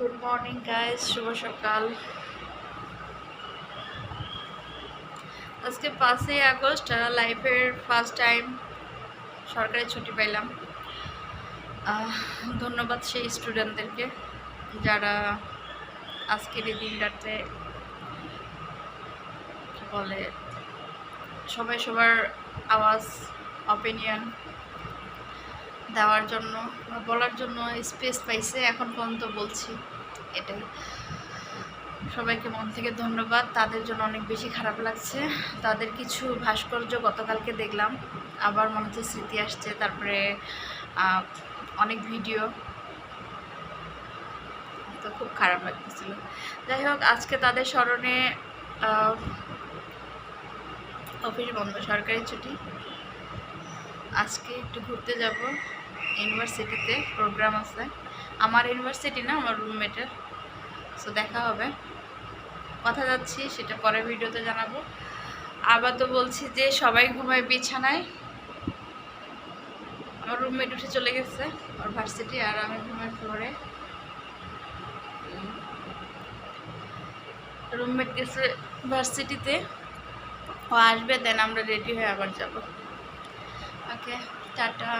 Good morning guys, শুভ সকাল। আজকে 5ই August, লাইফের ফার্স্ট টাইম সরকারি ছুটি পাইলাম। ধন্যবাদ সেই স্টুডেন্টদেরকে যারা আজকের এই দিনটাতে কি বলে সবাই সবার আওয়াজ অপিনিয়ন দেওয়ার জন্য বলার জন্য স্পেস পাইছে। এখন পর্যন্ত বলছি, এটাই। সবাইকে মন থেকে ধন্যবাদ। তাদের জন্য অনেক বেশি খারাপ লাগছে। তাদের কিছু ভাস্কর্য গতকালকে দেখলাম, আবার মনে হচ্ছে স্মৃতি আসছে। তারপরে অনেক ভিডিও, তো খুব খারাপ লাগতেছিল। যাই হোক, আজকে তাদের স্মরণে অফিস বন্ধ, সরকারি ছুটি। আজকে একটু ঘুরতে যাব ইউনিভার্সিটিতে, প্রোগ্রাম আছে। আমার ইউনিভার্সিটি না, আমার রুমমেটের। সো দেখা হবে, কথা যাচ্ছি, সেটা পরের ভিডিওতে জানাবো। আবার তো বলছি যে সবাই ঘুমায় বিছানায়। আমার রুমমেট উঠে চলে গেছে ওর ভার্সিটি, আর আমি ঘুমাই ফ্লোরে। রুমমেট গেছে ভার্সিটিতে, ও আসবে, দেন আমরা রেডি হয়ে আবার যাব। ওকে, টাটা।